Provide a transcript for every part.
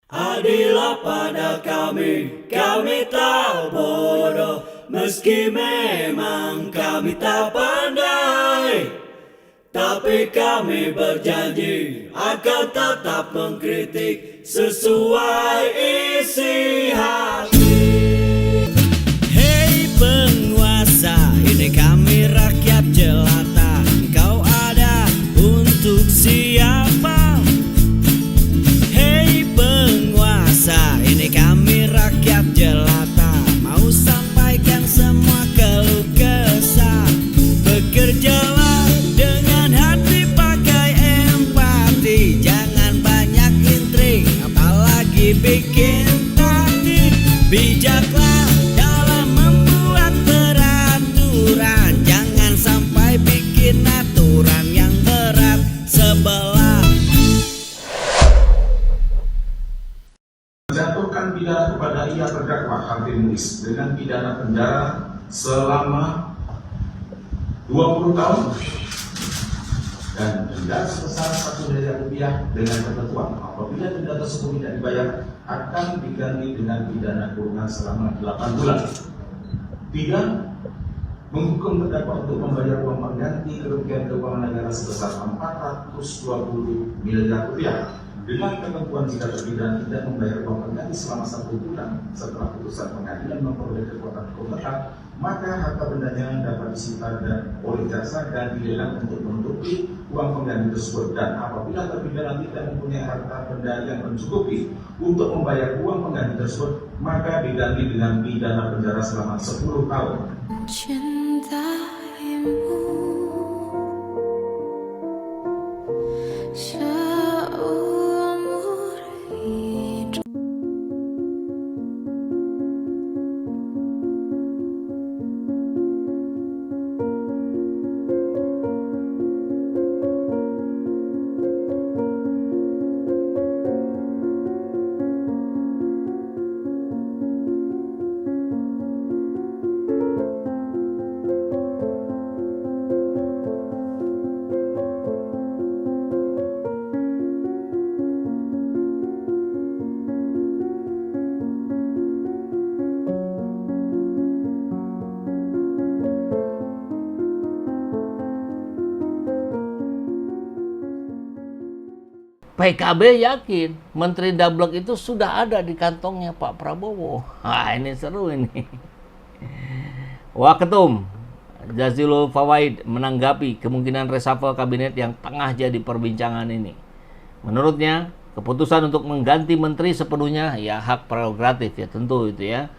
Adilah pada kami tak bodoh, meski memang kami tak pandai. Tapi kami berjanji akan tetap mengkritik sesuai isi hati. Hei penguasa, ini kami rakyat jelata. Engkau ada untuk siapa? Hei penguasa, ini kami rakyat jelata. Mau sampaikan semua keluh kesah. Bekerjalah dengan hati, pakai empati. Jangan banyak intrik, apalagi bikin taktik. Bijaklah dalam membuat peraturan. Jangan sampai bikin aturan yang berat sebelah. Menjatuhkan pidana kepada ia terdakwa Harvey Muiz dengan pidana penjara selama 20 tahun dan denda sebesar 1 miliar rupiah dengan ketentuan apabila denda tersebut tidak dibayar akan diganti dengan pidana kurungan selama 8 bulan. 3. Menghukum terdakwa untuk membayar uang pengganti kerugian keuangan negara sebesar 420 miliar rupiah dengan ketentuan jika terpidana tidak membayar uang pengganti selama 1 bulan setelah putusan pengadilan memperoleh kekuatan hukum tetap, maka harta bendanya dapat disita oleh jaksa dan dilelang untuk menutupi uang pengganti tersebut. Dan apabila terpidana tidak mempunyai harta benda yang mencukupi untuk membayar uang pengganti tersebut, maka diganti dengan pidana penjara selama 10 tahun. Cintaimu seumur hidup. PKB yakin Menteri Dablek itu sudah ada di kantongnya Pak Prabowo. Ini seru ini. Waketum Jazilul Fawait menanggapi kemungkinan reshuffle kabinet yang tengah jadi perbincangan ini. Menurutnya, keputusan untuk mengganti menteri sepenuhnya ya hak prerogatif ya tentu itu ya.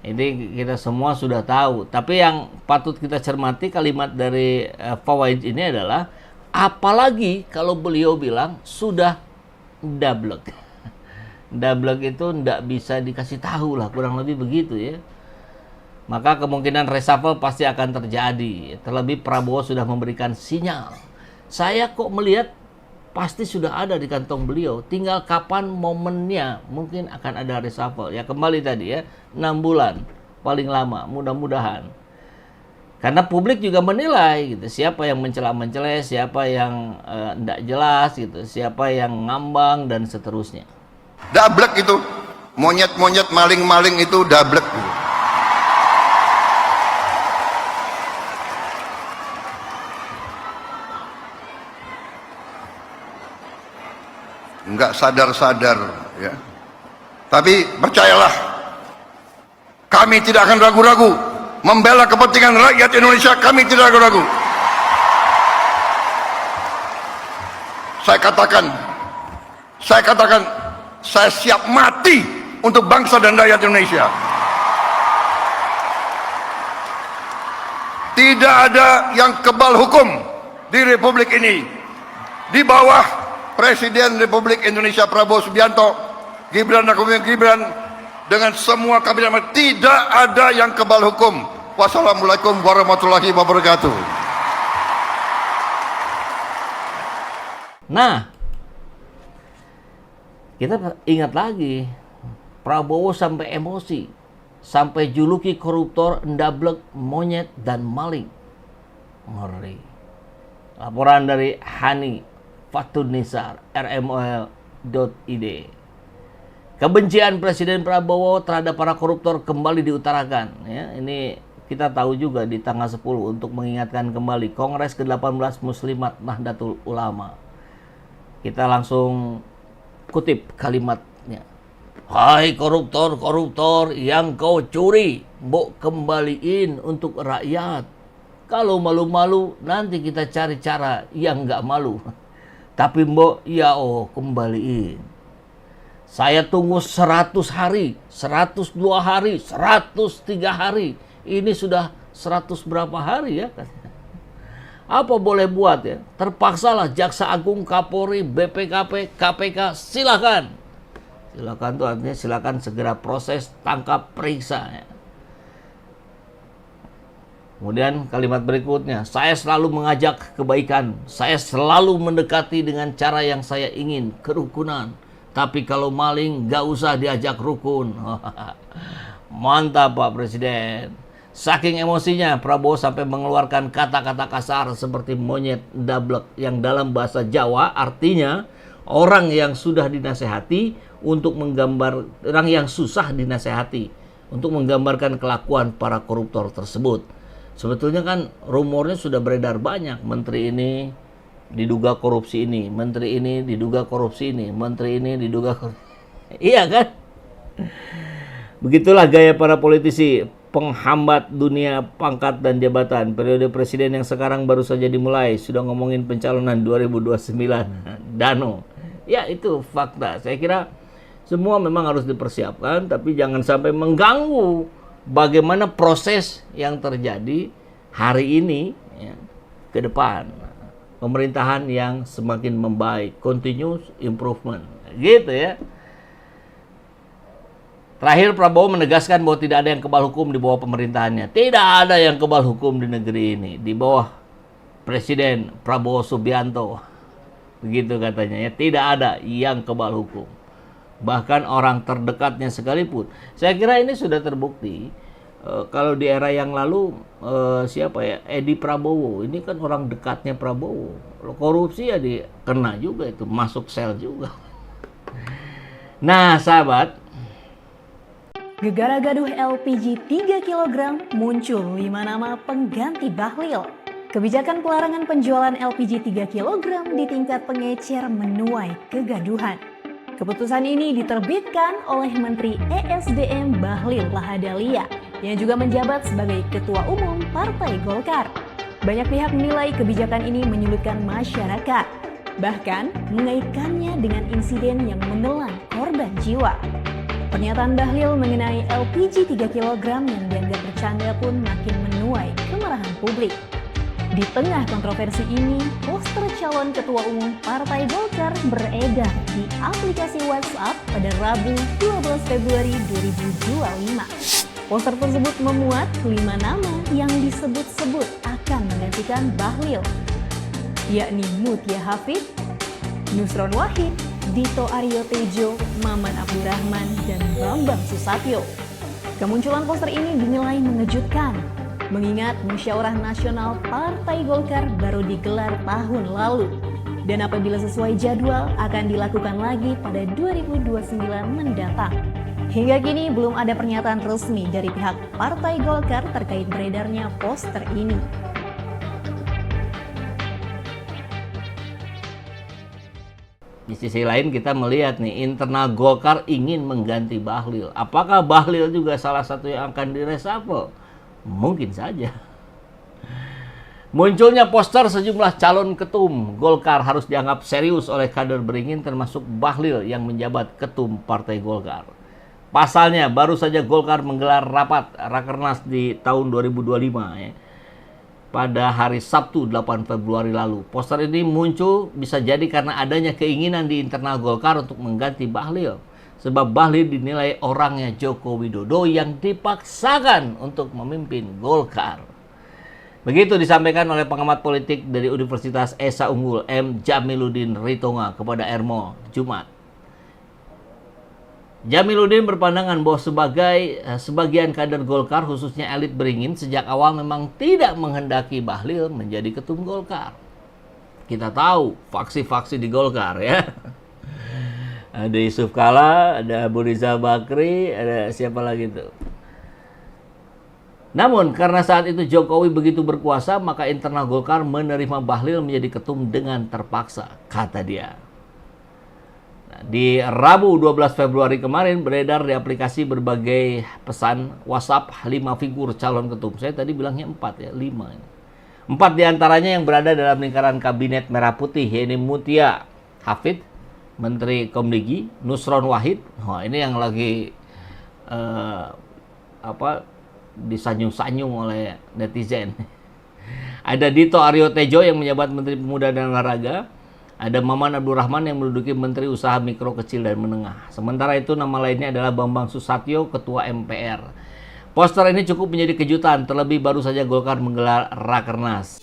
Ini kita semua sudah tahu. Tapi yang patut kita cermati kalimat dari Fawait ini adalah apalagi kalau beliau bilang sudah dablek. Dablek itu tidak bisa dikasih tahu lah, kurang lebih begitu ya. Maka kemungkinan reshuffle pasti akan terjadi. Terlebih Prabowo sudah memberikan sinyal. Saya kok melihat pasti sudah ada di kantong beliau. Tinggal kapan momennya mungkin akan ada reshuffle. Ya kembali tadi ya, 6 bulan paling lama mudah-mudahan. Karena publik juga menilai gitu, siapa yang mencela-mencela, siapa yang tidak jelas gitu, siapa yang ngambang dan seterusnya. Dablek itu, monyet-monyet maling-maling itu dablek. Enggak sadar-sadar ya. Tapi percayalah, kami tidak akan ragu-ragu membela kepentingan rakyat Indonesia. Kami tidak ragu-ragu. Saya katakan, saya siap mati untuk bangsa dan rakyat Indonesia. Tidak ada yang kebal hukum di Republik ini. Di bawah Presiden Republik Indonesia Prabowo Subianto, Gibran Rakabuming Gibran, dengan semua kabinet, tidak ada yang kebal hukum. Wassalamualaikum warahmatullahi wabarakatuh. Nah, kita ingat lagi, Prabowo sampai emosi, sampai juluki koruptor, ndablek, monyet, dan maling. Ngeri. Laporan dari Hani Fatud Nisar, rmol.id. Kebencian Presiden Prabowo terhadap para koruptor kembali diutarakan. Ya, ini kita tahu juga di tanggal 10 untuk mengingatkan kembali Kongres ke-18 Muslimat Nahdlatul Ulama. Kita langsung kutip kalimatnya. Hai koruptor-koruptor yang kau curi, mbok kembaliin untuk rakyat. Kalau malu-malu nanti kita cari cara yang nggak malu. Tapi mbok ya kembaliin. Saya tunggu 100 hari, 102 hari, 103 hari. Ini sudah 100 berapa hari ya? Apa boleh buat ya? Terpaksalah Jaksa Agung, Kapolri, BPKP, KPK, silakan. Silakan itu artinya silakan segera proses, tangkap, periksa. Ya. Kemudian kalimat berikutnya, saya selalu mengajak kebaikan. Saya selalu mendekati dengan cara yang saya ingin, kerukunan. Tapi kalau maling, gak usah diajak rukun. Mantap Pak Presiden. Saking emosinya, Prabowo sampai mengeluarkan kata-kata kasar seperti monyet dablek yang dalam bahasa Jawa artinya orang yang sudah dinasehati untuk menggambar, orang yang susah dinasehati untuk menggambarkan kelakuan para koruptor tersebut. Sebetulnya kan rumornya sudah beredar banyak, menteri ini diduga korupsi ini, menteri ini diduga korupsi ini, menteri ini diduga korupsi. Iya kan? Begitulah gaya para politisi penghambat dunia pangkat dan jabatan. Periode presiden yang sekarang baru saja dimulai, sudah ngomongin pencalonan 2029. Dano. Ya itu fakta. Saya kira semua memang harus dipersiapkan, tapi jangan sampai mengganggu bagaimana proses yang terjadi hari ini ya, ke depan. Pemerintahan yang semakin membaik, continuous improvement, gitu ya. Terakhir Prabowo menegaskan bahwa tidak ada yang kebal hukum di bawah pemerintahannya. Tidak ada yang kebal hukum di negeri ini, di bawah Presiden Prabowo Subianto. Begitu katanya ya, tidak ada yang kebal hukum. Bahkan orang terdekatnya sekalipun. Saya kira ini sudah terbukti. Kalau di era yang lalu siapa ya, Edi Prabowo ini kan orang dekatnya Prabowo. Korupsi ya dikena juga itu, masuk sel juga. Nah sahabat, gegara gaduh LPG 3 kg muncul 5 nama pengganti Bahlil. Kebijakan pelarangan penjualan LPG 3 kg di tingkat pengecer menuai kegaduhan. Keputusan ini diterbitkan oleh Menteri ESDM Bahlil Lahadalia yang juga menjabat sebagai Ketua Umum Partai Golkar. Banyak pihak menilai kebijakan ini menyulitkan masyarakat, bahkan mengaitkannya dengan insiden yang menelan korban jiwa. Pernyataan Bahlil mengenai LPG 3 kg yang dianggap bercanda pun makin menuai kemarahan publik. Di tengah kontroversi ini, poster calon Ketua Umum Partai Golkar beredar di aplikasi WhatsApp pada Rabu 12 Februari 2025. Poster tersebut memuat 5 nama yang disebut-sebut akan menggantikan Bahlil, yakni Mutia Hafid, Nusron Wahid, Dito Aryo Tejo, Maman Abdurrahman, dan Bambang Susatyo. Kemunculan poster ini dinilai mengejutkan, mengingat Musyawarah Nasional Partai Golkar baru digelar tahun lalu. Dan apabila sesuai jadwal akan dilakukan lagi pada 2029 mendatang. Hingga kini belum ada pernyataan resmi dari pihak Partai Golkar terkait beredarnya poster ini. Di sisi lain kita melihat nih, internal Golkar ingin mengganti Bahlil. Apakah Bahlil juga salah satu yang akan diresapel? Mungkin saja. Munculnya poster sejumlah calon ketum Golkar harus dianggap serius oleh kader beringin termasuk Bahlil yang menjabat ketum Partai Golkar. Pasalnya baru saja Golkar menggelar rapat Rakernas di tahun 2025 ya. Pada hari Sabtu 8 Februari lalu. Poster ini muncul bisa jadi karena adanya keinginan di internal Golkar untuk mengganti Bahlil. Sebab Bahlil dinilai orangnya Joko Widodo yang dipaksakan untuk memimpin Golkar. Begitu disampaikan oleh pengamat politik dari Universitas Esa Unggul M. Jamiluddin Ritonga kepada Ermo Jumat. Jamiluddin berpandangan bahwa sebagian kader Golkar khususnya elit beringin sejak awal memang tidak menghendaki Bahlil menjadi ketum Golkar. Kita tahu faksi-faksi di Golkar ya. Ada Yusuf Kala, ada Abu Rizal Bakri, ada siapa lagi tuh. Namun karena saat itu Jokowi begitu berkuasa, maka internal Golkar menerima Bahlil menjadi ketum dengan terpaksa, kata dia. Nah, di Rabu 12 Februari kemarin beredar di aplikasi berbagai pesan WhatsApp 5 figur calon ketum. Saya tadi bilangnya 4 ya, 5. 4 diantaranya yang berada dalam lingkaran kabinet Merah Putih, yaitu Mutia Hafid, Menteri Komdigi, Nusron Wahid. Wah, ini yang lagi disanjung-sanjung oleh netizen. Ada Dito Aryo Tejo yang menjabat Menteri Pemuda dan Olahraga. Ada Maman Abdurrahman yang menduduki Menteri Usaha Mikro, Kecil, dan Menengah. Sementara itu nama lainnya adalah Bambang Susatyo, Ketua MPR. Poster ini cukup menjadi kejutan, terlebih baru saja Golkar menggelar Rakernas.